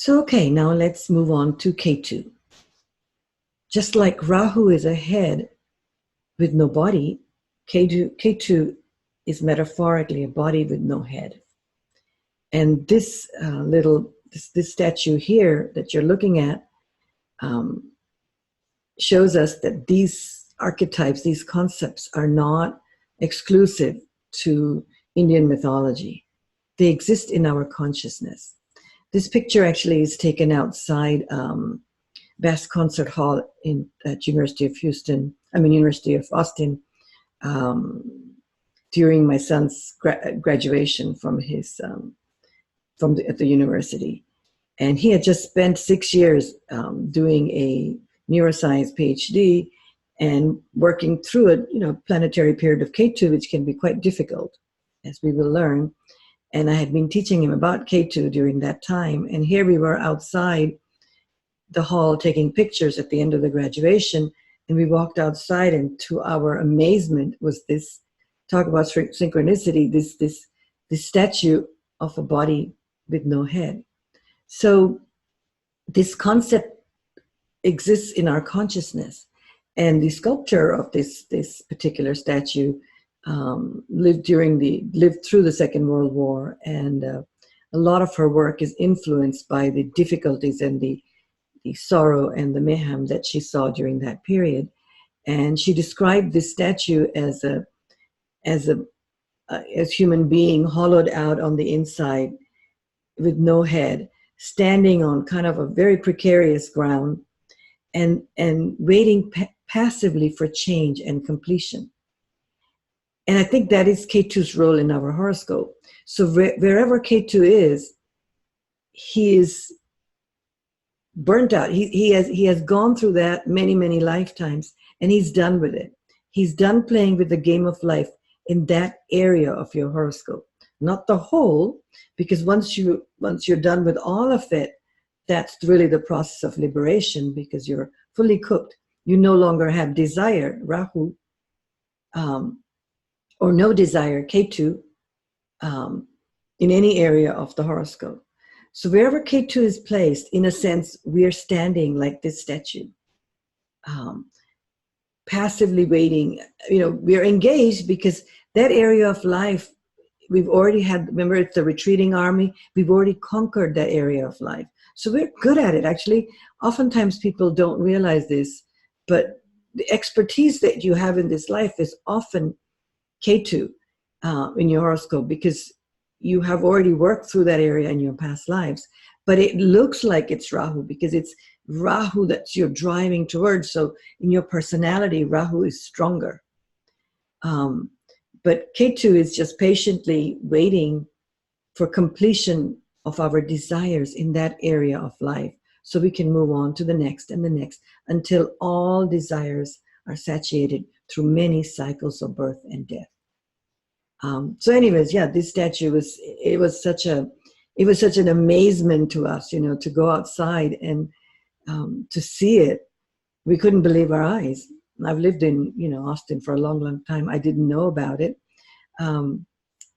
So, okay, now let's move on to Ketu. Just like Rahu is a head with no body, Ketu is metaphorically a body with no head. And this this statue here that you're looking at um, shows us that these archetypes, these concepts are not exclusive to Indian mythology. They exist in our consciousness. This picture actually is taken outside Bass Concert Hall at University of University of Austin, during my son's graduation from his at the university. And he had just spent 6 years doing a neuroscience PhD and working through a planetary period of Ketu, which can be quite difficult, as we will learn. And I had been teaching him about Ketu during that time. And here we were outside the hall taking pictures at the end of the graduation. And we walked outside, and to our amazement was this, talk about synchronicity, this statue of a body with no head. So this concept exists in our consciousness. And the sculptor of this particular statue lived through the Second World War, and a lot of her work is influenced by the difficulties and the sorrow and the mayhem that she saw during that period. And she described this statue as human being hollowed out on the inside with no head, standing on kind of a very precarious ground and waiting passively for change and completion. And I think that is Ketu's role in our horoscope. So wherever Ketu is, he is burnt out. He has gone through that many lifetimes, and he's done with it. He's done playing with the game of life in that area of your horoscope, not the whole, because once you're done with all of it, that's really the process of liberation, because you're fully cooked. You no longer have desire, Rahu, or no desire, Ketu, in any area of the horoscope. So wherever Ketu is placed, in a sense, we are standing like this statue, passively waiting. We are engaged because that area of life, we've already had, remember, it's the retreating army. We've already conquered that area of life. So we're good at it. Actually, oftentimes people don't realize this, but the expertise that you have in this life is often Ketu in your horoscope, because you have already worked through that area in your past lives. But it looks like it's Rahu because it's Rahu that you're driving towards. So in your personality, Rahu is stronger. But Ketu is just patiently waiting for completion of our desires in that area of life, so we can move on to the next and the next, until all desires are satiated through many cycles of birth and death. So anyways, yeah, this statue was such an amazement to us, to go outside and to see it. We couldn't believe our eyes. I've lived in Austin for a long time. I didn't know about it.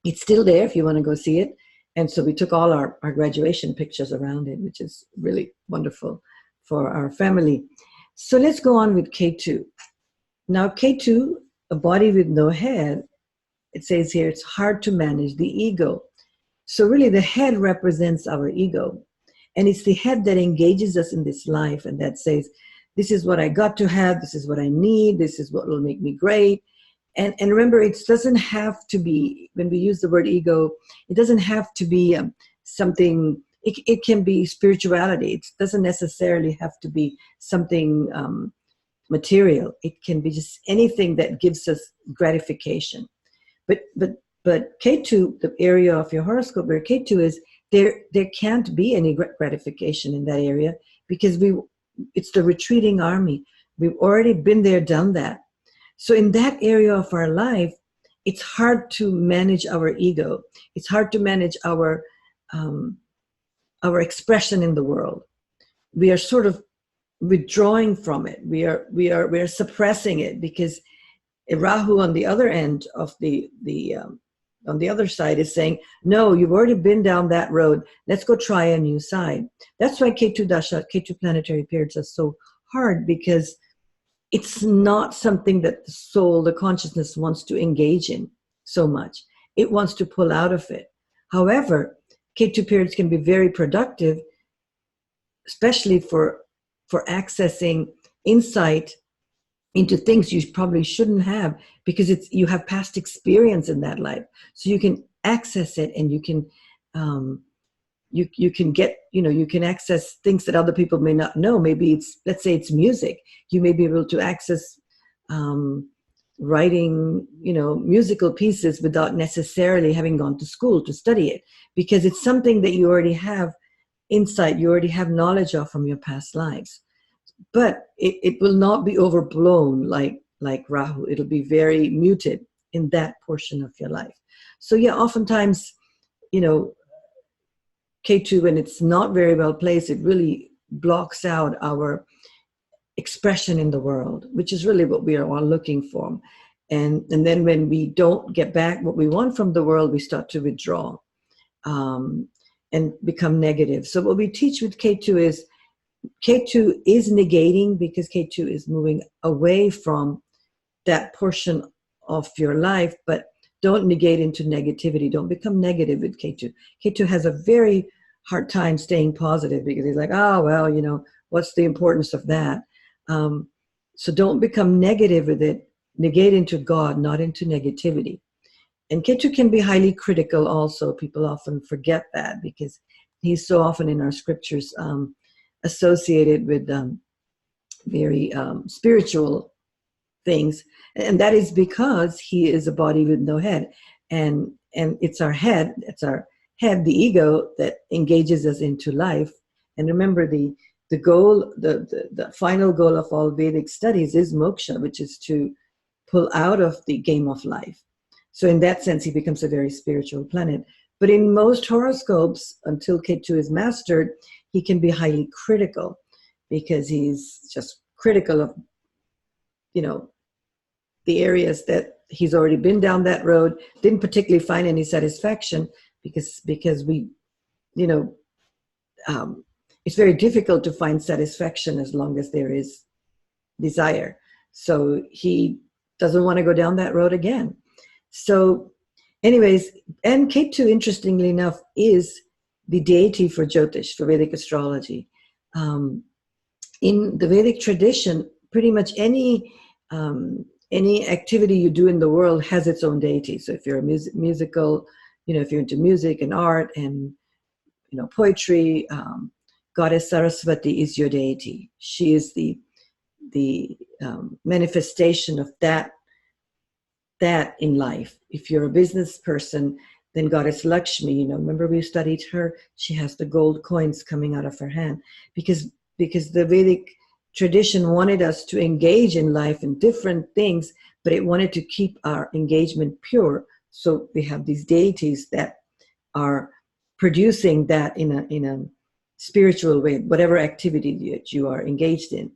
It's still there if you want to go see it. And so we took all our graduation pictures around it, which is really wonderful for our family. So let's go on with Ketu. Now Ketu, a body with no head, it says here, it's hard to manage the ego. So really the head represents our ego. And it's the head that engages us in this life and that says, this is what I got to have, this is what I need, this is what will make me great. And remember, it doesn't have to be, when we use the word ego, it doesn't have to be something, it can be spirituality. It doesn't necessarily have to be something material. It can be just anything that gives us gratification. But Ketu, the area of your horoscope where Ketu is, there can't be any gratification in that area, because it's the retreating army. We've already been there, done that. So in that area of our life, it's hard to manage our ego. It's hard to manage our expression in the world. We are sort of withdrawing from it. We are suppressing it, because Rahu on the other end of the on the other side is saying, no, you've already been down that road. Let's go try a new side. That's why Ketu dasha, Ketu planetary periods are so hard, because it's not something that the soul, the consciousness wants to engage in so much. It wants to pull out of it. However, Ketu periods can be very productive, especially for accessing insight into things you probably shouldn't have, because you have past experience in that life, so you can access it, and you can you can get, you can access things that other people may not know. Maybe let's say it's music. You may be able to access writing, musical pieces without necessarily having gone to school to study it, because it's something that you already have insight, you already have knowledge of from your past lives. But it will not be overblown like Rahu. It'll be very muted in that portion of your life. So yeah, oftentimes, Ketu, when it's not very well placed, it really blocks out our expression in the world, which is really what we are all looking for. And then when we don't get back what we want from the world, we start to withdraw and become negative. So what we teach with Ketu is negating, because Ketu is moving away from that portion of your life, but don't negate into negativity. Don't become negative with Ketu. Ketu has a very hard time staying positive, because he's like, oh, well, what's the importance of that? So don't become negative with it. Negate into God, not into negativity. And Ketu can be highly critical also. People often forget that, because he's so often in our scriptures associated with very spiritual things. And that is because he is a body with no head. And it's our head, the ego, that engages us into life. And remember, the goal, the final goal of all Vedic studies is moksha, which is to pull out of the game of life. So in that sense, he becomes a very spiritual planet. But in most horoscopes, until Ketu is mastered, he can be highly critical, because he's just critical of, the areas that he's already been down that road, didn't particularly find any satisfaction, because we, it's very difficult to find satisfaction as long as there is desire. So he doesn't want to go down that road again. So anyways, and Ketu, interestingly enough, is the deity for Jyotish, for Vedic astrology. In the Vedic tradition, pretty much any activity you do in the world has its own deity. So if you're a musical, if you're into music and art and poetry, Goddess Saraswati is your deity. She is the manifestation of that in life. If you're a business person, then Goddess Lakshmi, remember we studied her, she has the gold coins coming out of her hand, because the Vedic tradition wanted us to engage in life in different things, but it wanted to keep our engagement pure. So we have these deities that are producing that in a spiritual way, whatever activity that you are engaged in.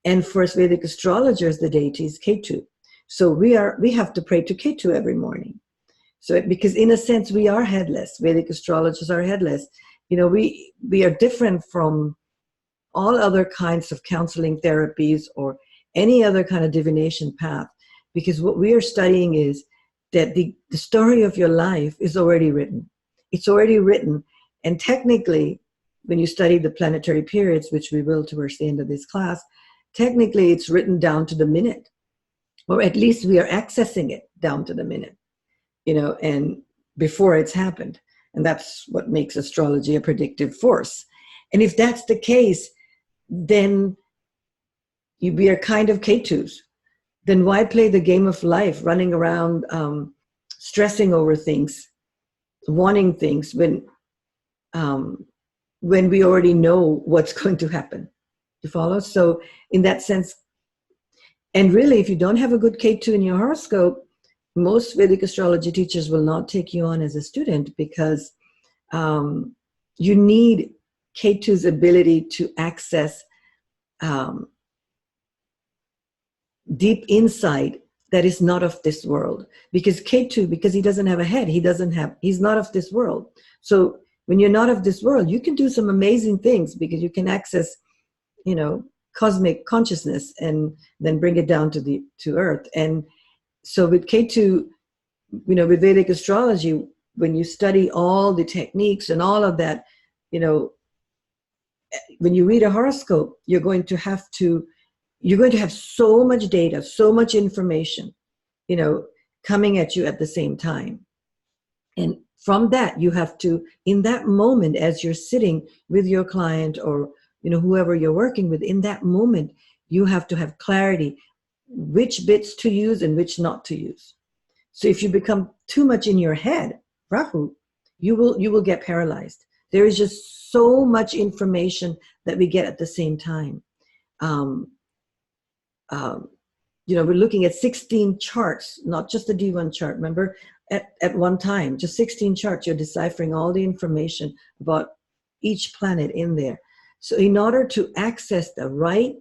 And for us Vedic astrologers, the deity is Ketu. So we have to pray to Ketu every morning. So because in a sense we are headless. Vedic astrologers are headless. We are different from all other kinds of counseling therapies or any other kind of divination path, because what we are studying is that the story of your life is already written. It's already written. And technically, when you study the planetary periods, which we will towards the end of this class, technically it's written down to the minute, or at least we are accessing it down to the minute, and before it's happened. And that's what makes astrology a predictive force. And if that's the case, then we are kind of Ketus. Then why play the game of life, running around stressing over things, wanting things, when we already know what's going to happen? You follow? So in that sense, and really, if you don't have a good Ketu in your horoscope, most Vedic astrology teachers will not take you on as a student, because you need Ketu's ability to access deep insight that is not of this world. Because Ketu, because he doesn't have a head, he's not of this world. So when you're not of this world, you can do some amazing things, because you can access, cosmic consciousness and then bring it down to earth. And so with Ketu, with Vedic astrology, when you study all the techniques and all of that, when you read a horoscope, you're going to have so much data, so much information, coming at you at the same time. And from that, you have to, in that moment, as you're sitting with your client or, whoever you're working with, in that moment, you have to have clarity which bits to use and which not to use. So if you become too much in your head, Rahu, you will get paralyzed. There is just so much information that we get at the same time. We're looking at 16 charts, not just the D1 chart. Remember, at one time, just 16 charts, you're deciphering all the information about each planet in there. So in order to access the right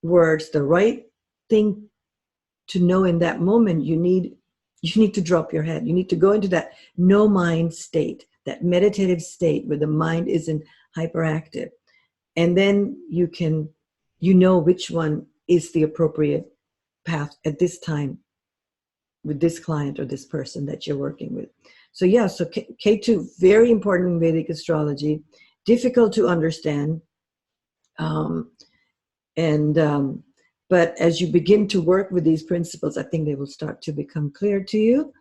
words, the right thing to know in that moment, you need to drop your head. You need to go into that no mind state, that meditative state where the mind isn't hyperactive. And then you can, which one is the appropriate path at this time with this client or this person that you're working with. So yeah, so Ketu, very important in Vedic astrology, difficult to understand. But as you begin to work with these principles, I think they will start to become clear to you.